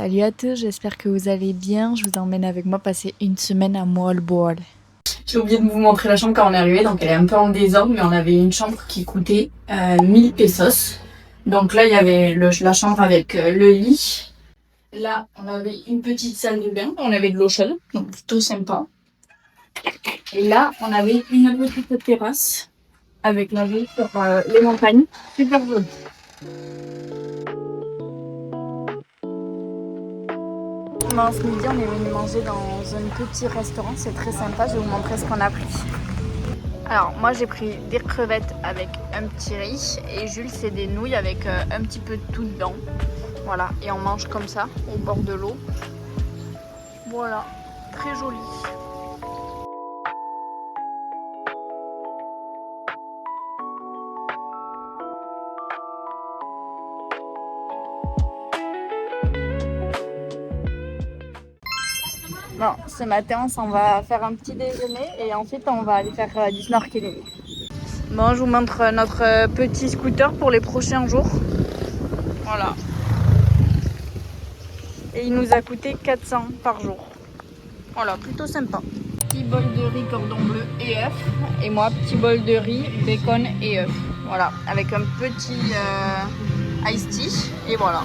Salut à tous, j'espère que vous allez bien. Je vous emmène avec moi passer une semaine à Molbourg. J'ai oublié de vous montrer la chambre quand on est arrivé, donc elle est un peu en désordre, mais on avait une chambre qui coûtait 1000 pesos. Donc là, il y avait la chambre avec le lit. Là, on avait une petite salle de bain, on avait de l'eau chaude, donc plutôt sympa. Et là, on avait une petite terrasse avec la vue sur les montagnes, super jolie. Ce midi, on est venu manger dans un petit restaurant, c'est très sympa. Je vais vous montrer ce qu'on a pris. Alors, moi j'ai pris des crevettes avec un petit riz et Jules, c'est des nouilles avec un petit peu de tout dedans. Voilà, et on mange comme ça, au bord de l'eau. Voilà, très joli. Bon, ce matin, on s'en va faire un petit déjeuner et ensuite on va aller faire du snorkeling. Bon, je vous montre notre petit scooter pour les prochains jours. Voilà. Et il nous a coûté 400 par jour. Voilà, plutôt sympa. Petit bol de riz cordon bleu et œuf. Et moi, petit bol de riz, bacon et œuf. Voilà, avec un petit iced tea. Et voilà.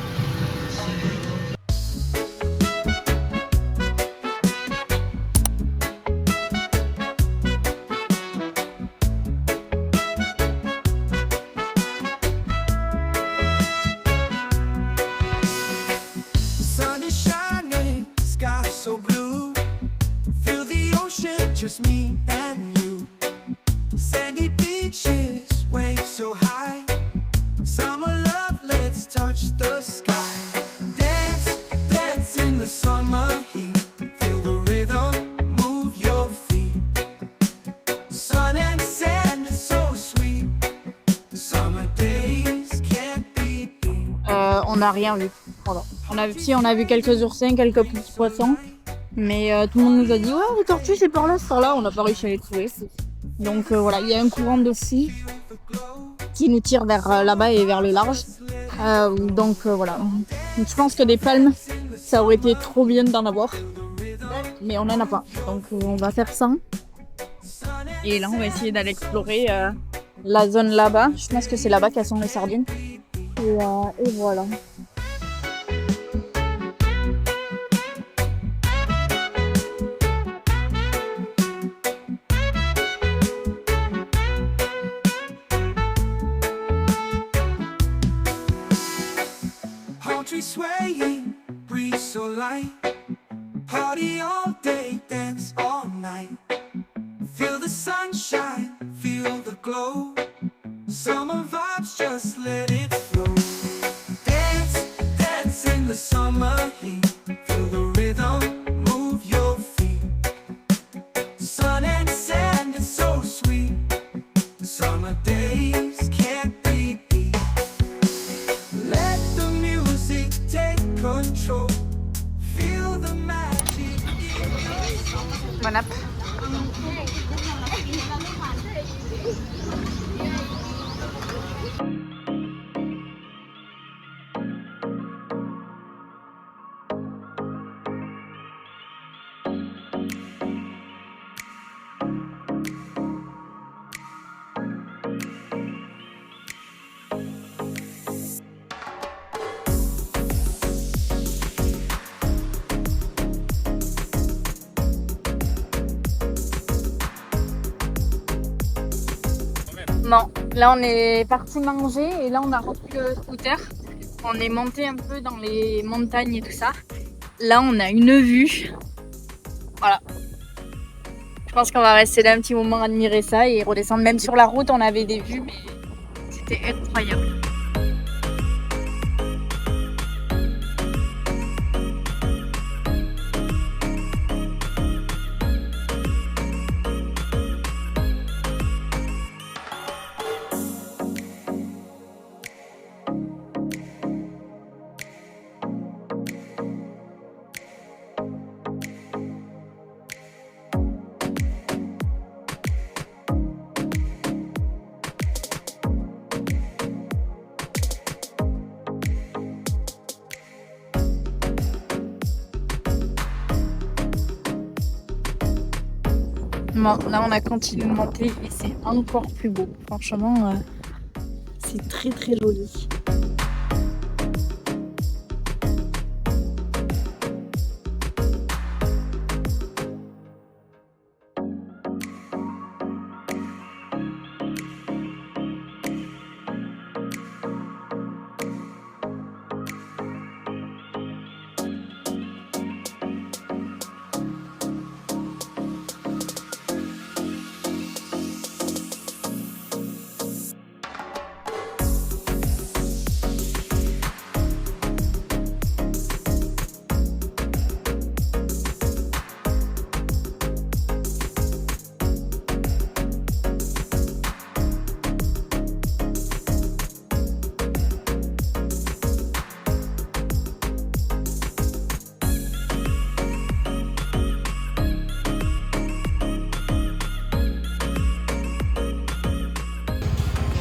Just me and you. Sandy beaches, waves so high. Summer love, let's touch the sky. Dance, dance in the summer heat. Feel the rhythm, move your feet. Sun and sand, so sweet. The summer days can't be beat. On n'a rien vu. Voilà. On a vu quelques oursins, quelques petits poissons. Mais tout le monde nous a dit ouais, les tortues c'est par là, c'est par là, on n'a pas réussi à les trouver. Donc voilà, il y a un courant de fou qui nous tire vers là-bas et vers le large. Donc voilà, je pense que des palmes, ça aurait été trop bien d'en avoir. Mais on n'en a pas, donc on va faire ça. Et là on va essayer d'aller explorer la zone là-bas. Je pense que c'est là-bas qu'elles sont les sardines. Et voilà. Trees swaying, breeze so light. Party all day, dance all night. Feel the sunshine, feel the glow. Summer vibes, just let it flow. Dance, dance in the summer heat. Feel the rhythm, move your feet. Sun and sand is so sweet. Summer days can't be beat. Let the music take control. Feel the magic in your soul. Bon app. Bon, là on est parti manger et là on a repris le scooter. On est monté un peu dans les montagnes et tout ça. Là on a une vue. Voilà. Je pense qu'on va rester là un petit moment admirer ça et redescendre. Même sur la route on avait des vues, mais c'était incroyable. Bon, là on a continué de monter et c'est encore plus beau. Franchement, c'est très très joli.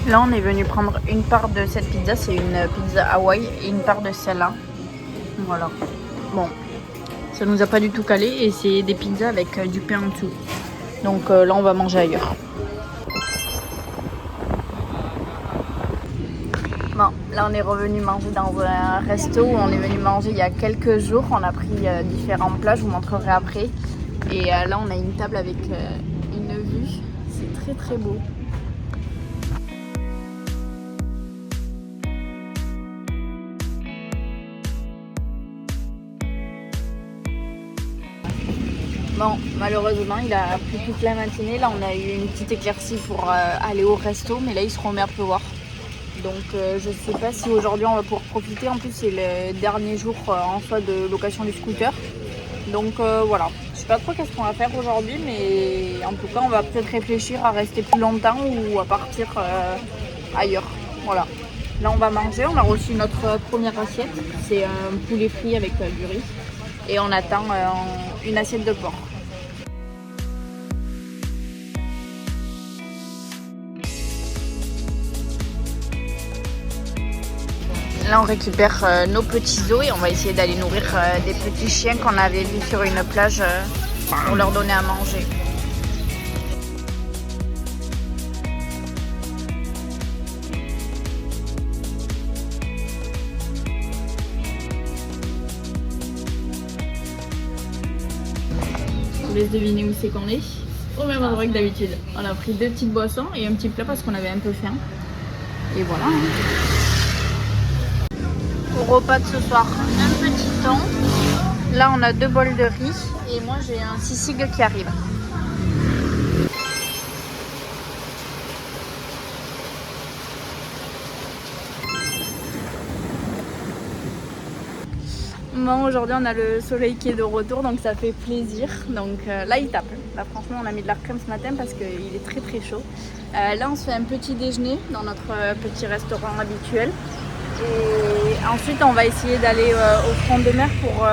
Là, on est venu prendre une part de cette pizza. C'est une pizza Hawaï et une part de celle-là. Voilà. Bon, ça nous a pas du tout calé et c'est des pizzas avec du pain en dessous. Donc là, on va manger ailleurs. Bon, là, on est revenu manger dans un resto où on est venu manger il y a quelques jours. On a pris différents plats, je vous montrerai après. Et là, on a une table avec une vue. C'est très très beau. Bon, malheureusement, il a plu toute la matinée. Là, on a eu une petite éclaircie pour aller au resto, mais là, il se remet à pleuvoir. Donc, je sais pas si aujourd'hui on va pouvoir profiter. En plus, c'est le dernier jour en soi de location du scooter. Donc, voilà. Je sais pas trop qu'est-ce qu'on va faire aujourd'hui, mais en tout cas, on va peut-être réfléchir à rester plus longtemps ou à partir ailleurs. Voilà. Là, on va manger. On a reçu notre première assiette. C'est un poulet frit avec du riz. Et on attend une assiette de porc. Là, on récupère nos petits os et on va essayer d'aller nourrir des petits chiens qu'on avait vus sur une plage pour leur donner à manger. Je vous laisse deviner où c'est qu'on est. Au même endroit que d'habitude. On a pris 2 petites boissons et un petit plat parce qu'on avait un peu faim. Et voilà. Au repas de ce soir, un petit thon. Là, on a 2 bols de riz et moi j'ai un sisig qui arrive. Bon, aujourd'hui on a le soleil qui est de retour donc ça fait plaisir. Donc là il tape. Là franchement on a mis de la crème ce matin parce qu'il est très très chaud. Là on se fait un petit déjeuner dans notre petit restaurant habituel. Et ensuite on va essayer d'aller au front de mer pour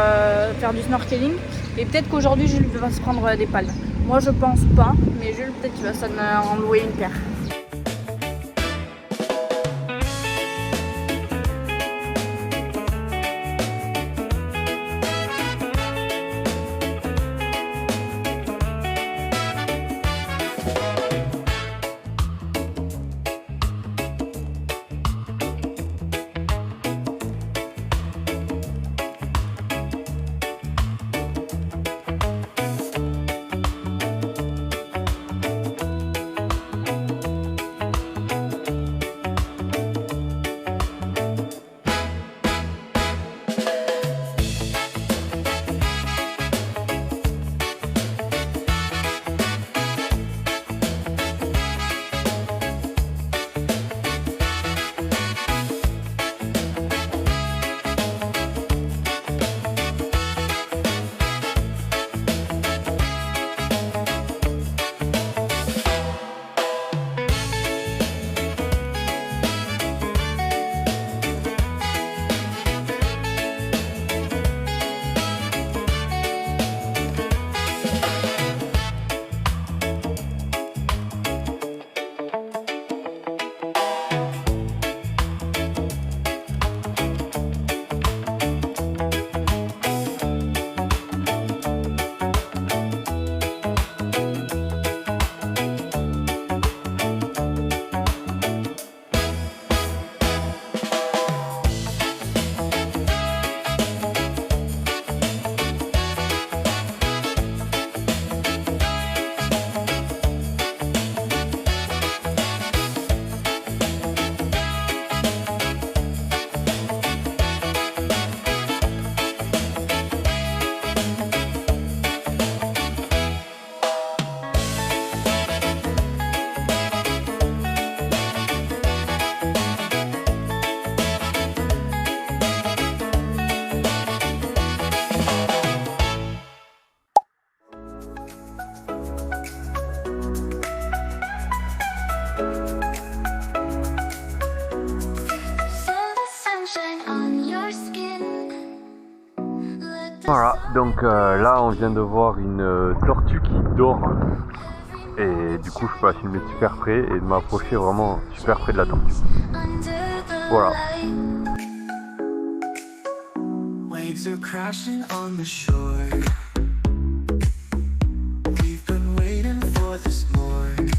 faire du snorkeling. Et peut-être qu'aujourd'hui Jules va se prendre des palmes. Moi je pense pas, mais Jules peut-être qu'il va s'en louer une paire. Donc là on vient de voir une tortue qui dort et du coup je peux la filmer super près et de m'approcher vraiment super près de la tortue. Voilà. Waves are crashing on the shore. We've been waiting for this morn.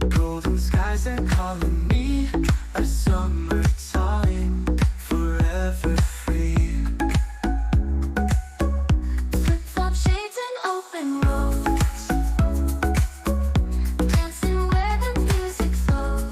Golden skies are calling me a summertime, forever free. Flip-flop shades and open roads, dancing where the music flows.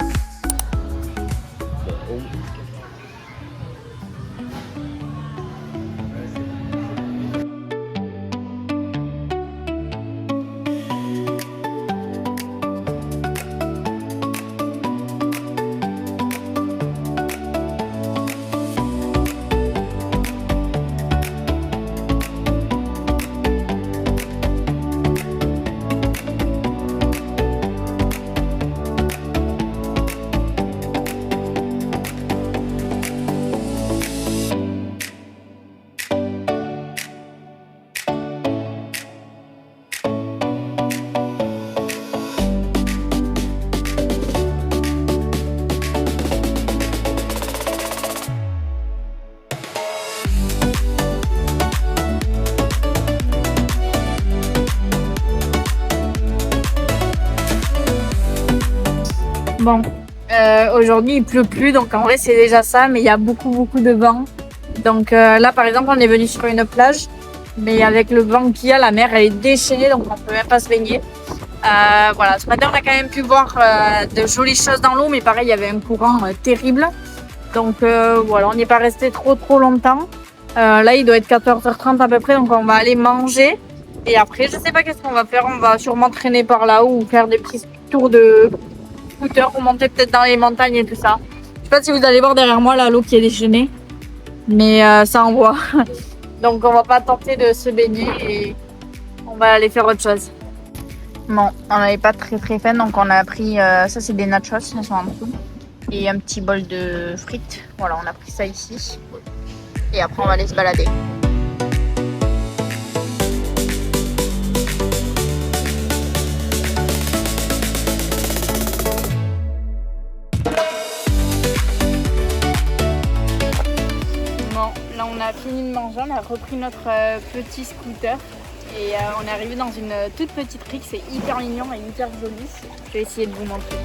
Bon, aujourd'hui il pleut plus, donc en vrai c'est déjà ça, mais il y a beaucoup de vent. Donc là par exemple on est venu sur une plage, mais avec le vent qu'il y a, la mer elle est déchaînée, donc on peut même pas se baigner. Voilà, ce matin on a quand même pu voir de jolies choses dans l'eau, mais pareil il y avait un courant terrible. Donc voilà, on n'y est pas resté trop longtemps. Là il doit être 14h30 à peu près, donc on va aller manger. Et après je sais pas qu'est-ce qu'on va faire, on va sûrement traîner par là ou faire des petits tours de scooter pour monter peut-être dans les montagnes et tout ça. Je sais pas si vous allez voir derrière moi là l'eau qui est déchaînée, mais ça envoie. Donc on va pas tenter de se baigner et on va aller faire autre chose. Bon, on n'avait pas très faim, donc on a pris ça c'est des nachos, ils sont en dessous, et un petit bol de frites. Voilà, on a pris ça ici et après on va aller se balader. Là on a fini de manger, on a repris notre petit scooter et on est arrivé dans une toute petite rique, c'est hyper mignon et hyper joli. Je vais essayer de vous montrer.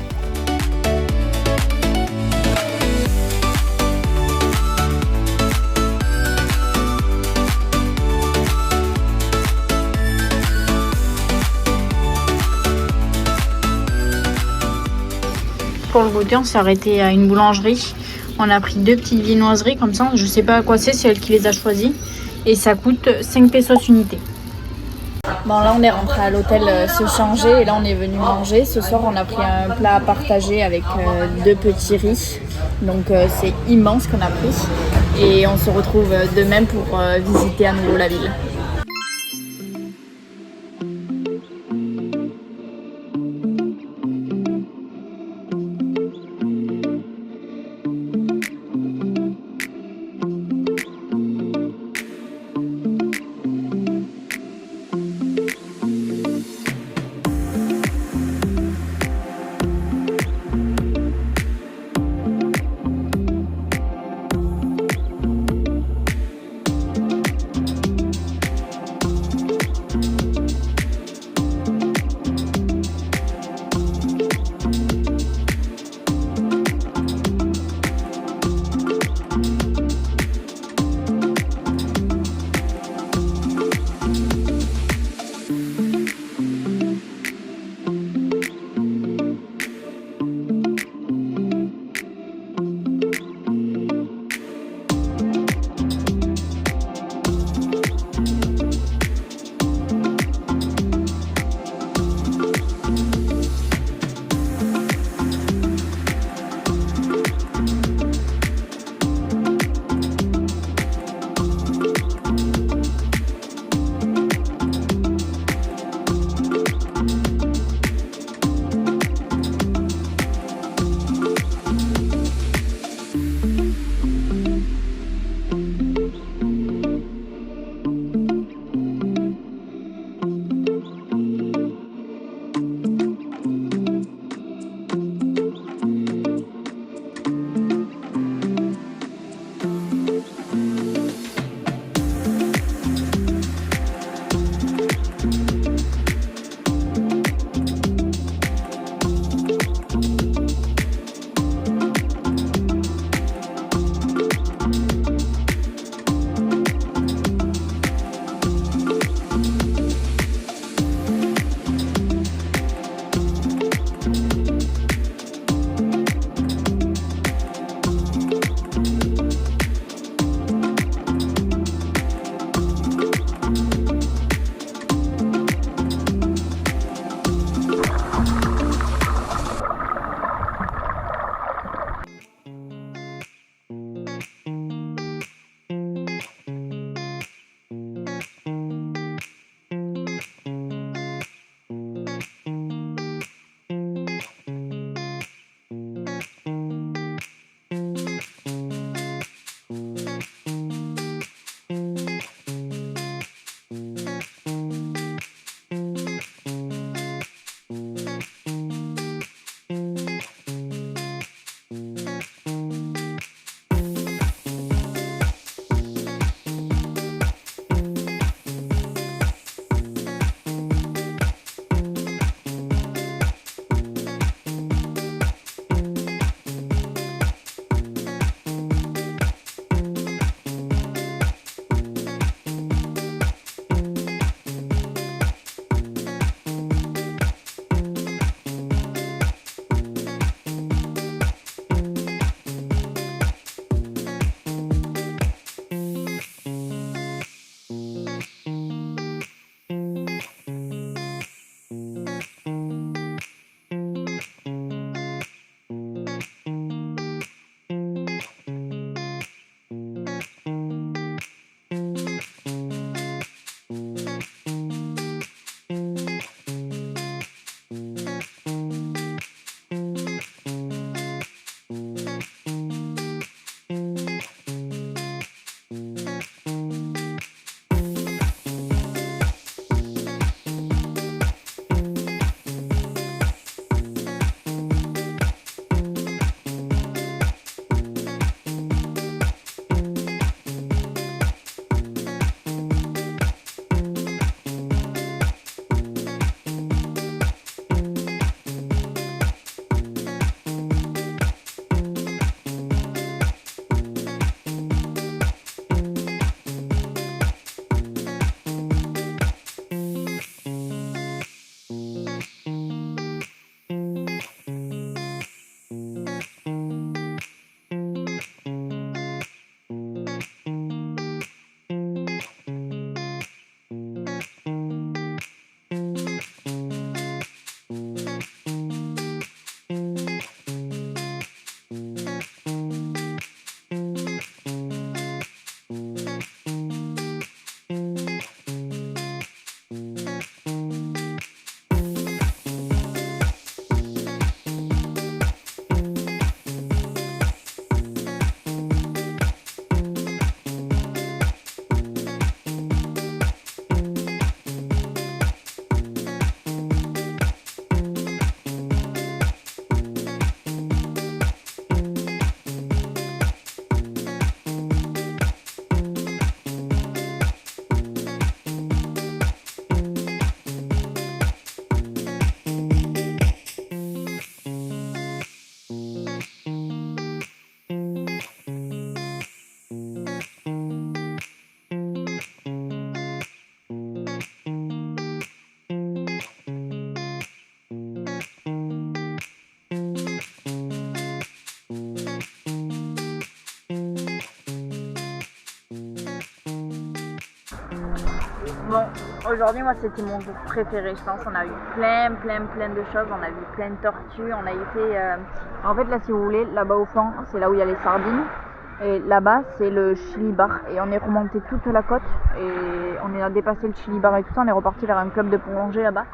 Pour le goûter, on s'est arrêté à une boulangerie. On a pris 2 petites viennoiseries comme ça, je sais pas à quoi c'est elle qui les a choisies. Et ça coûte 5 pesos unité. Bon là on est rentré à l'hôtel se changer et là on est venu manger. Ce soir on a pris un plat à partager avec 2 petits riz. Donc c'est immense qu'on a pris. Et on se retrouve demain pour visiter à nouveau la ville. Bon, aujourd'hui, moi, c'était mon jour préféré, je pense. On a eu plein de choses. On a vu plein de tortues. On a été... En fait, là, si vous voulez, là-bas au fond, c'est là où il y a les sardines. Et là-bas, c'est le Chili Bar. Et on est remonté toute la côte. Et on a dépassé le Chili Bar et tout ça. On est reparti vers un club de plongée là-bas.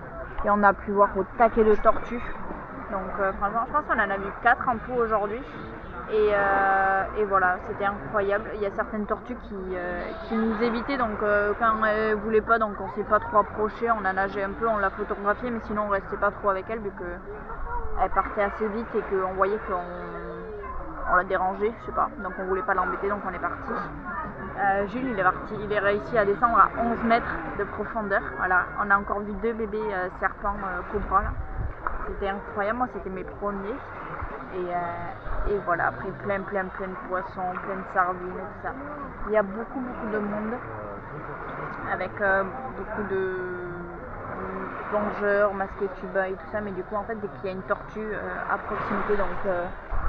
Et on a pu voir au taquet de tortues. Donc, franchement, je pense qu'on en a vu 4 en tout aujourd'hui. Et voilà, c'était incroyable. Il y a certaines tortues qui nous évitaient, donc quand elles voulaient pas, donc on s'est pas trop approché, on a nagé un peu, on l'a photographiée, mais sinon on restait pas trop avec elle vu qu'elle partait assez vite et qu'on voyait qu'on la dérangeait, je sais pas, donc on voulait pas l'embêter, donc on est parti. Jules il est réussi à descendre à 11 mètres de profondeur. Voilà, on a encore vu 2 bébés serpents cobras là. C'était incroyable, moi c'était mes premiers. Et voilà, après plein de poissons, plein de sardines et tout ça. Il y a beaucoup de monde avec beaucoup de plongeurs, masqués tuba et tout ça, mais du coup en fait dès qu'il y a une tortue à proximité, donc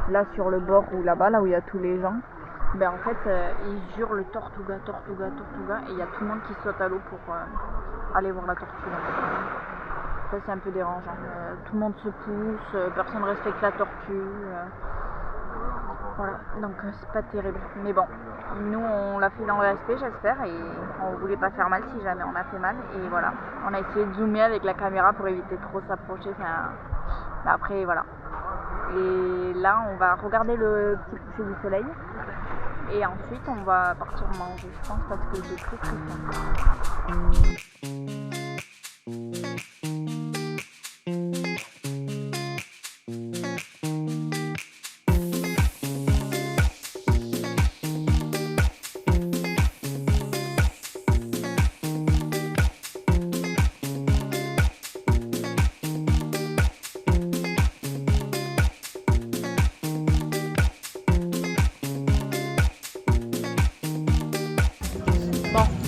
là sur le bord ou là-bas, là où il y a tous les gens, ben en fait ils hurlent tortuga et il y a tout le monde qui saute à l'eau pour aller voir la tortue. Ça c'est un peu dérangeant. Tout le monde se pousse, personne ne respecte la tortue. Voilà, donc c'est pas terrible. Mais bon, nous on l'a fait dans le respect, j'espère, et on voulait pas faire mal si jamais on a fait mal. Et voilà, on a essayé de zoomer avec la caméra pour éviter de trop s'approcher. Enfin, après voilà. Et là on va regarder le petit coucher du soleil. Et ensuite on va partir manger, je pense, parce que j'ai très faim.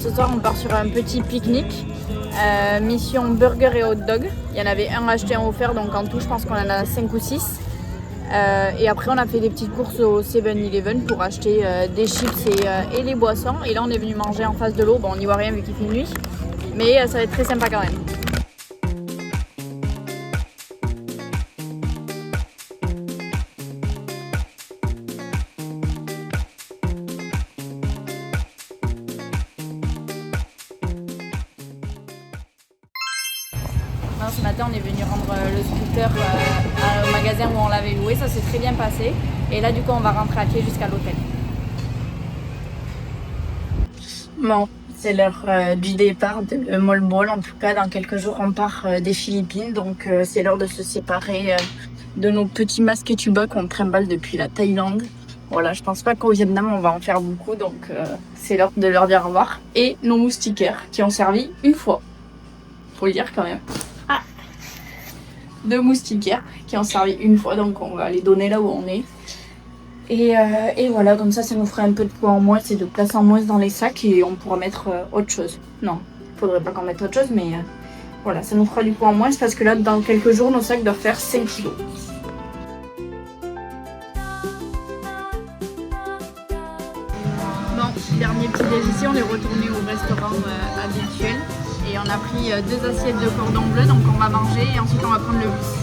Ce soir on part sur un petit pique-nique, mission burger et hot dog. Il y en avait un acheté, un offert, donc en tout je pense qu'on en a 5 ou 6. Et après on a fait des petites courses au 7-Eleven pour acheter des chips et les boissons. Et là on est venu manger en face de l'eau, bon on n'y voit rien vu qu'il fait nuit, mais ça va être très sympa quand même. Ce matin on est venu rendre le scooter au magasin où on l'avait loué, ça s'est très bien passé et là du coup on va rentrer à pied jusqu'à l'hôtel. Bon, c'est l'heure du départ de Molbol, en tout cas dans quelques jours on part des Philippines, donc c'est l'heure de se séparer de nos petits masques tuba qu'on trimballe depuis la Thaïlande. Voilà, je pense pas qu'au Vietnam on va en faire beaucoup, donc c'est l'heure de leur dire au revoir. Et nos moustiquaires qui ont servi une fois, faut le dire quand même. 2 moustiquaires qui ont servi une fois, donc on va les donner là où on est. Et voilà, comme ça nous fera un peu de poids en moins, c'est de place en moins dans les sacs et on pourra mettre autre chose. Non, faudrait pas qu'on mette autre chose, mais voilà, ça nous fera du poids en moins parce que là, dans quelques jours, nos sacs doivent faire 5 kilos. Bon, dernier petit déj ici, on est retourné au restaurant habituel. Et on a pris 2 assiettes de cordon bleu, donc on va manger et ensuite on va prendre le bus.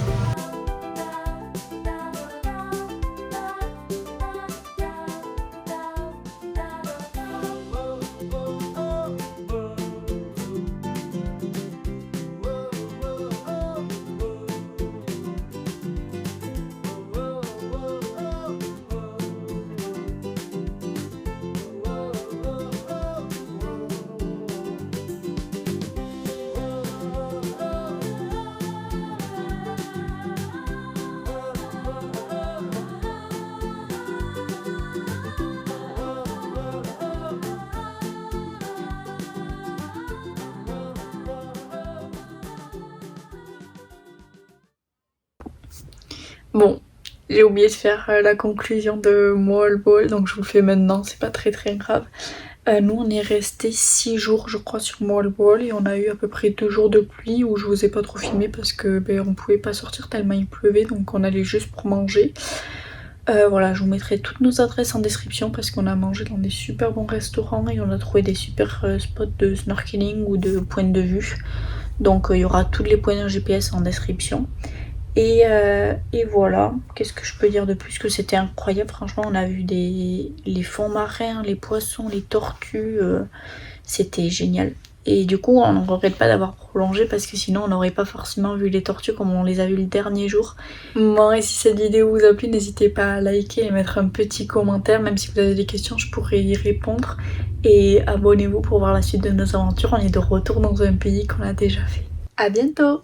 Bon, j'ai oublié de faire la conclusion de Molbol, donc je vous le fais maintenant, c'est pas très grave. Nous on est resté 6 jours je crois sur Molbol et on a eu à peu près 2 jours de pluie où je vous ai pas trop filmé parce que on pouvait pas sortir tellement il pleuvait, donc on allait juste pour manger. Voilà, je vous mettrai toutes nos adresses en description parce qu'on a mangé dans des super bons restaurants et on a trouvé des super spots de snorkeling ou de points de vue. Donc il y aura tous les points GPS en description. Et voilà, qu'est-ce que je peux dire de plus que c'était incroyable. Franchement, on a vu les fonds marins, les poissons, les tortues. C'était génial. Et du coup, on ne regrette pas d'avoir prolongé parce que sinon, on n'aurait pas forcément vu les tortues comme on les a vues le dernier jour. Bon, et si cette vidéo vous a plu, n'hésitez pas à liker et mettre un petit commentaire. Même si vous avez des questions, je pourrais y répondre. Et abonnez-vous pour voir la suite de nos aventures. On est de retour dans un pays qu'on a déjà fait. À bientôt!